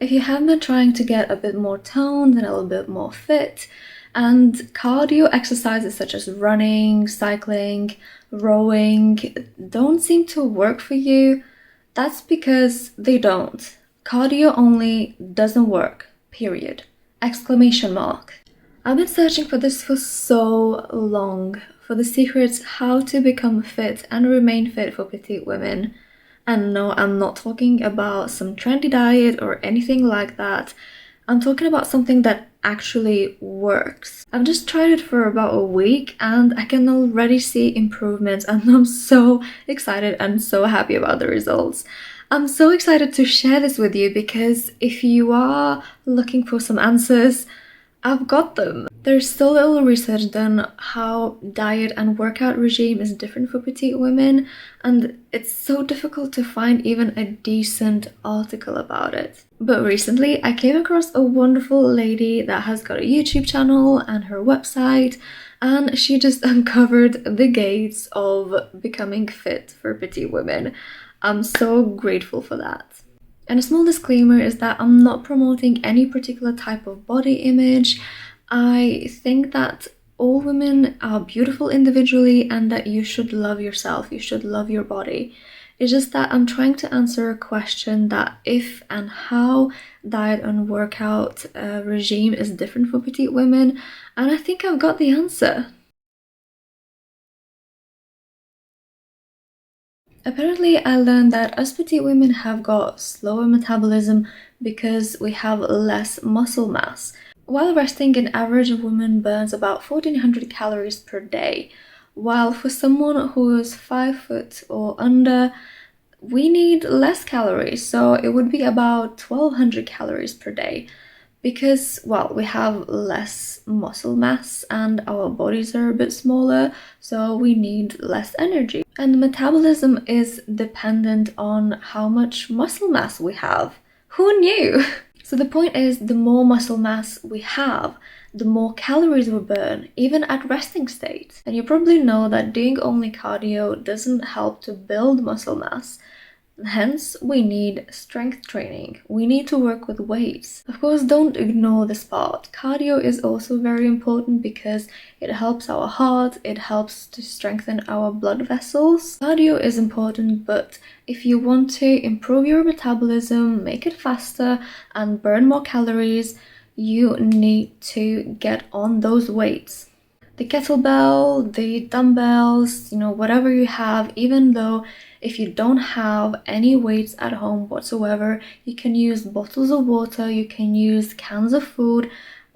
If you have been trying to get a bit more toned and a little bit more fit, and cardio exercises such as running, cycling, rowing don't seem to work for you, that's because they don't. Cardio only doesn't work, period. Exclamation mark. I've been searching for this for so long, for the secrets how to become fit and remain fit for petite women. And no, I'm not talking about some trendy diet or anything like that. I'm talking about something that actually works. I've just tried it for about a week and I can already see improvements, and I'm so excited and so happy about the results. I'm so excited to share this with you because if you are looking for some answers, I've got them. There's so little research done how diet and workout regime is different for petite women, and it's so difficult to find even a decent article about it. But recently I came across a wonderful lady that has got a YouTube channel and her website, and she just uncovered the gates of becoming fit for petite women. I'm so grateful for that. And a small disclaimer is that I'm not promoting any particular type of body image. I think that all women are beautiful individually and that you should love yourself, you should love your body. It's just that I'm trying to answer a question that if and how diet and workout regime is different for petite women, and I think I've got the answer. Apparently, I learned that us petite women have got slower metabolism because we have less muscle mass. While resting, an average woman burns about 1400 calories per day, while for someone who is 5 foot or under, we need less calories, so it would be about 1200 calories per day. Because, well, we have less muscle mass and our bodies are a bit smaller, so we need less energy. And metabolism is dependent on how much muscle mass we have. Who knew? So the point is, the more muscle mass we have, the more calories we burn, even at resting state. And you probably know that doing only cardio doesn't help to build muscle mass. Hence, we need strength training. We need to work with weights. Of course, don't ignore this part. Cardio is also very important because it helps our heart, it helps to strengthen our blood vessels. Cardio is important, but if you want to improve your metabolism, make it faster, and burn more calories, you need to get on those weights. The kettlebell, the dumbbells, whatever you have, even though if you don't have any weights at home whatsoever, you can use bottles of water, you can use cans of food.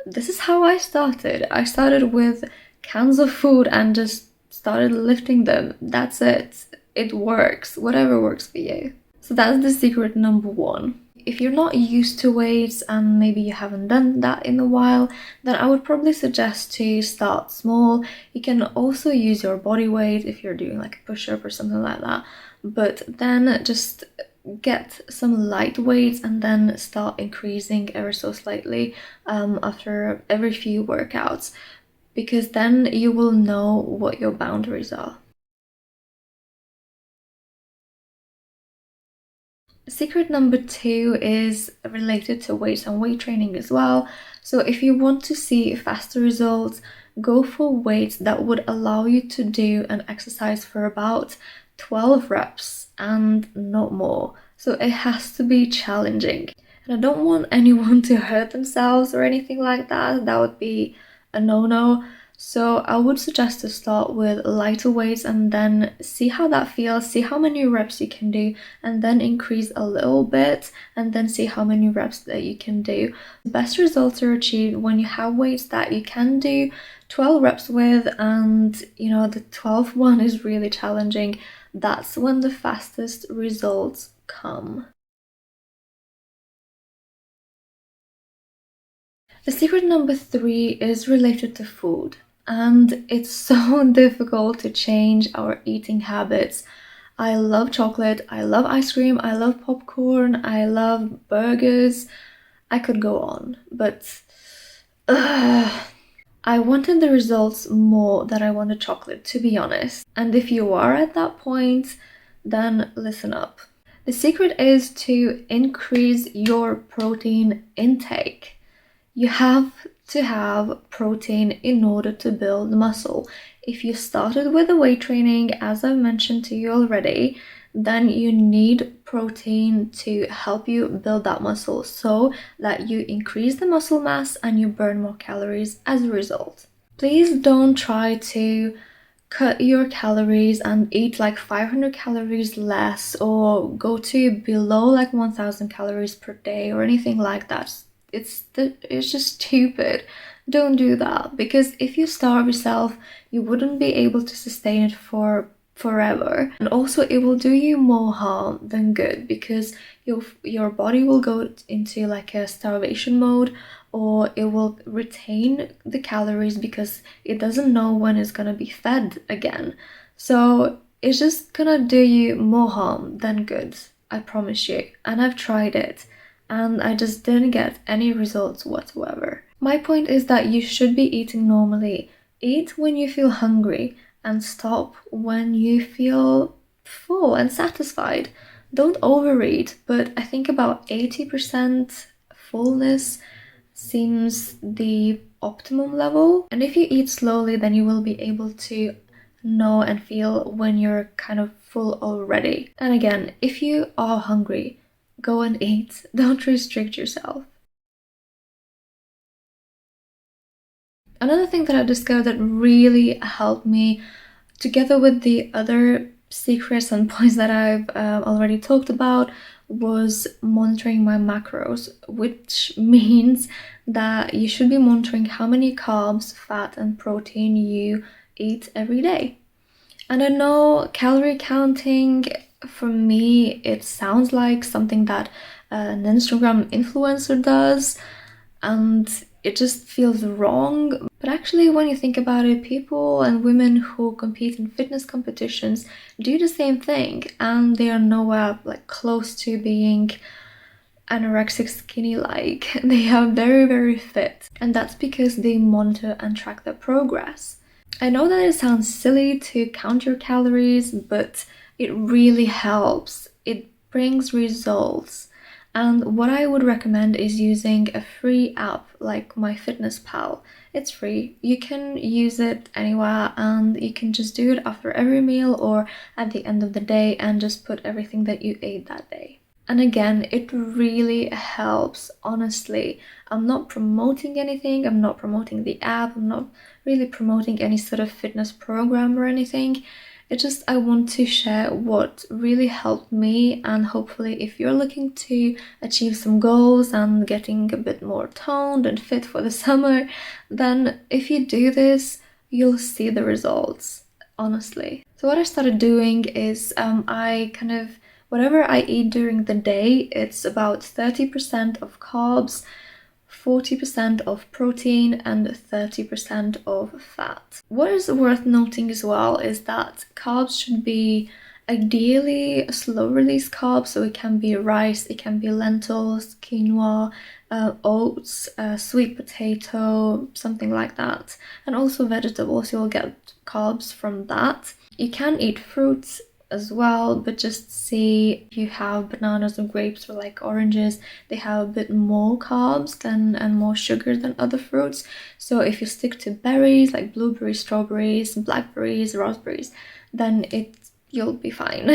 This is how I started. I started with cans of food and just started lifting them. That's it. It works. Whatever works for you. So that's the secret number one. If you're not used to weights and maybe you haven't done that in a while, then I would probably suggest to start small. You can also use your body weight if you're doing like a push-up or something like that, but then just get some light weights and then start increasing ever so slightly after every few workouts, because then you will know what your boundaries are. Secret number 2 is related to weights and weight training as well. So if you want to see faster results, go for weights that would allow you to do an exercise for about 12 reps and not more. So it has to be challenging. And I don't want anyone to hurt themselves or anything like that. That would be a no-no. So I would suggest to start with lighter weights and then see how that feels, see how many reps you can do, and then increase a little bit and then see how many reps that you can do. The best results are achieved when you have weights that you can do 12 reps with, and the 12th one is really challenging. That's when the fastest results come. The secret number 3 is related to food, and it's so difficult to change our eating habits. I love chocolate, I love ice cream, I love popcorn, I love burgers. I could go on, but I wanted the results more than I wanted chocolate, to be honest. And if you are at that point, then listen up. The secret is to increase your protein intake. You have to have protein in order to build muscle. If you started with the weight training, as I've mentioned to you already, then you need protein to help you build that muscle so that you increase the muscle mass and you burn more calories as a result. Please don't try to cut your calories and eat like 500 calories less or go to below like 1000 calories per day or anything like that. It's just stupid. Don't do that, because if you starve yourself, you wouldn't be able to sustain it for forever, and also it will do you more harm than good, because your body will go into like a starvation mode, or it will retain the calories because it doesn't know when it's gonna be fed again. So it's just gonna do you more harm than good, I promise you. And I've tried it and I just didn't get any results whatsoever. My point is that you should be eating normally. Eat when you feel hungry and stop when you feel full and satisfied. Don't overeat, but I think about 80% fullness seems the optimum level. And if you eat slowly, then you will be able to know and feel when you're kind of full already. And again, if you are hungry, go and eat. Don't restrict yourself. Another thing that I discovered that really helped me, together with the other secrets and points that I've already talked about, was monitoring my macros, which means that you should be monitoring how many carbs, fat, and protein you eat every day. And I know calorie counting, for me, it sounds like something that an Instagram influencer does, and it just feels wrong. But actually, when you think about it, people and women who compete in fitness competitions do the same thing, and they are nowhere like close to being anorexic skinny like. They are very, very fit, and that's because they monitor and track their progress. I know that it sounds silly to count your calories, but it really helps. It brings results. And what I would recommend is using a free app like MyFitnessPal. It's free. You can use it anywhere, and you can just do it after every meal or at the end of the day and just put everything that you ate that day. And again, it really helps, honestly. I'm not promoting anything, I'm not promoting the app, I'm not really promoting any sort of fitness program or anything. It's just I want to share what really helped me, and hopefully if you're looking to achieve some goals and getting a bit more toned and fit for the summer, then if you do this, you'll see the results, honestly. So what I started doing is whatever I eat during the day, it's about 30% of carbs, 40% of protein, and 30% of fat. What is worth noting as well is that carbs should be ideally slow release carbs, so it can be rice, it can be lentils, quinoa, oats, sweet potato, something like that. And also vegetables, you'll get carbs from that. You can eat fruits as well, but just see if you have bananas or grapes or like oranges, they have a bit more carbs and more sugar than other fruits. So if you stick to berries like blueberries, strawberries, blackberries, raspberries, then you'll be fine.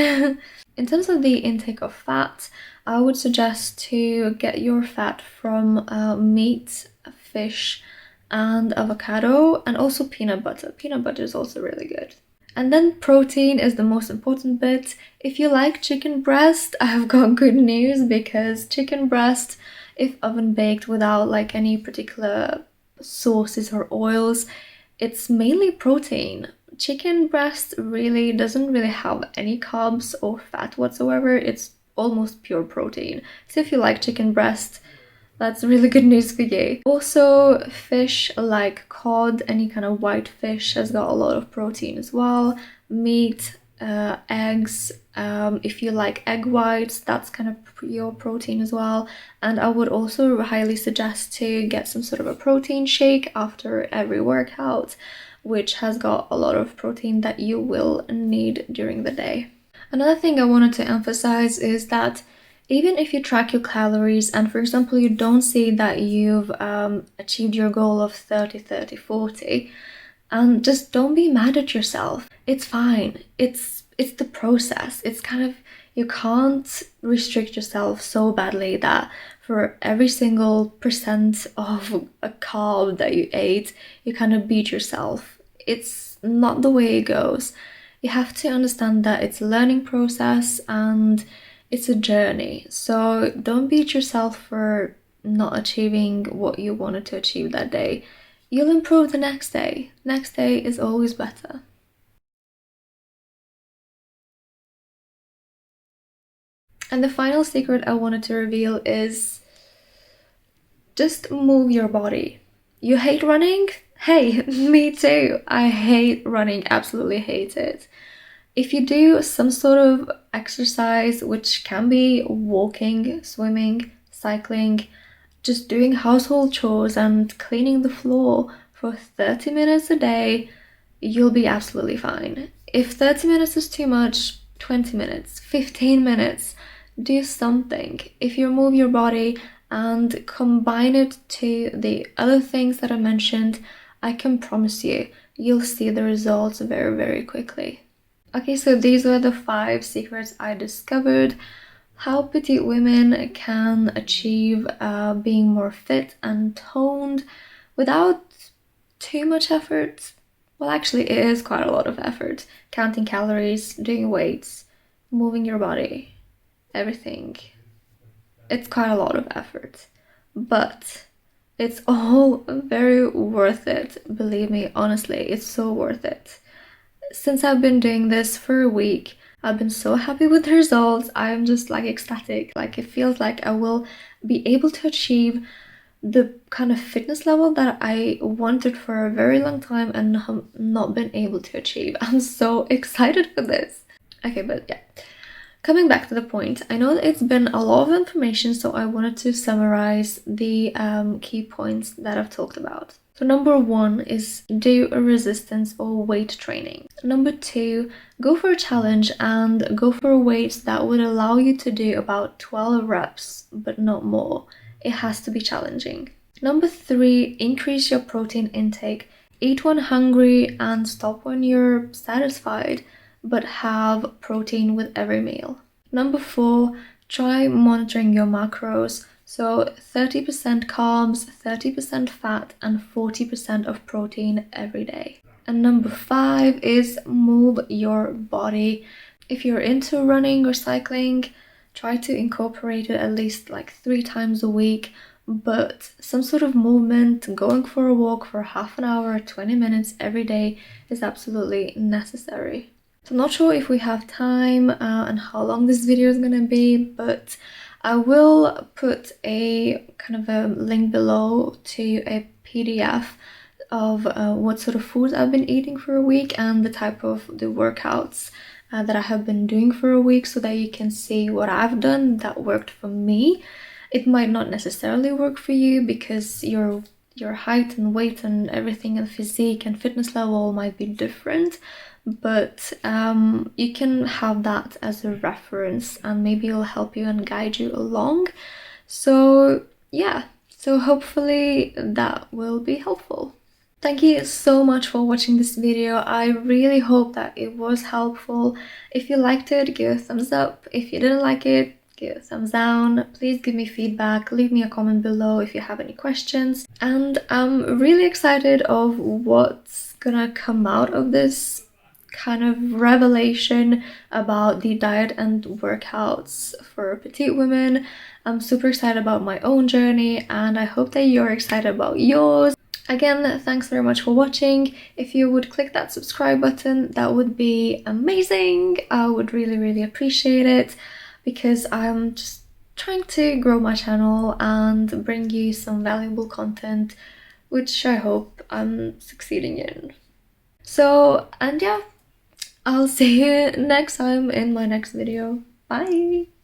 In terms of the intake of fat, I would suggest to get your fat from meat, fish, and avocado, and also peanut butter. Peanut butter is also really good. And then protein is the most important bit. If you like chicken breast, I've got good news, because chicken breast, if oven baked without like any particular sauces or oils, it's mainly protein. Chicken breast really doesn't really have any carbs or fat whatsoever. It's almost pure protein. So if you like chicken breast, that's really good news for you. Also, fish like cod, any kind of white fish, has got a lot of protein as well. Meat, eggs, if you like egg whites, that's kind of pure protein as well. And I would also highly suggest to get some sort of a protein shake after every workout, which has got a lot of protein that you will need during the day. Another thing I wanted to emphasize is that even if you track your calories and, for example, you don't see that you've achieved your goal of 30, 30, 40, and just don't be mad at yourself. It's fine. It's the process. It's kind of, you can't restrict yourself so badly that for every single percent of a carb that you ate, you kind of beat yourself. It's not the way it goes. You have to understand that it's a learning process and it's a journey. So don't beat yourself for not achieving what you wanted to achieve that day. You'll improve the next day. Next day is always better. And the final secret I wanted to reveal is just move your body. You hate running? Hey, me too. I hate running, absolutely hate it. If you do some sort of exercise, which can be walking, swimming, cycling, just doing household chores and cleaning the floor for 30 minutes a day, you'll be absolutely fine. If 30 minutes is too much, 20 minutes, 15 minutes, do something. If you move your body and combine it to the other things that I mentioned, I can promise you, you'll see the results very, very quickly. Okay, so these were the 5 secrets I discovered. How petite women can achieve being more fit and toned without too much effort. Well, actually, it is quite a lot of effort. Counting calories, doing weights, moving your body, everything. It's quite a lot of effort, but it's all very worth it. Believe me, honestly, it's so worth it. Since I've been doing this for a week, I've been so happy with the results. I'm just like ecstatic. Like, it feels like I will be able to achieve the kind of fitness level that I wanted for a very long time and have not been able to achieve. I'm so excited for this. Okay, but yeah. Coming back to the point, I know that it's been a lot of information, so I wanted to summarize the key points that I've talked about. So number 1 is do a resistance or weight training. Number 2, go for a challenge and go for weights that would allow you to do about 12 reps, but not more. It has to be challenging. Number 3, increase your protein intake. Eat when hungry and stop when you're satisfied, but have protein with every meal. Number 4, try monitoring your macros. So 30% carbs, 30% fat, and 40% of protein every day. And number 5 is move your body. If you're into running or cycling, try to incorporate it at least like 3 times a week, but some sort of movement, going for a walk for half an hour, 20 minutes every day is absolutely necessary. So I'm not sure if we have time and how long this video is gonna be, but I will put a kind of a link below to a PDF of what sort of food I've been eating for a week and the type of the workouts that I have been doing for a week, so that you can see what I've done that worked for me. It might not necessarily work for you because your height and weight and everything and physique and fitness level might be different, but you can have that as a reference and maybe it'll help you and guide you along. So yeah, so hopefully that will be helpful. Thank you so much for watching this video. I really hope that it was helpful. If you liked it, give a thumbs up. If you didn't like it, give a thumbs down. Please give me feedback, leave me a comment below if you have any questions. And I'm really excited of what's gonna come out of this kind of revelation about the diet and workouts for petite women. I'm super excited about my own journey and I hope that you're excited about yours. Again, thanks very much for watching. If you would click that subscribe button, that would be amazing. I would really appreciate it because I'm just trying to grow my channel and bring you some valuable content, which I hope I'm succeeding in. So, and yeah, I'll see you next time in my next video. Bye!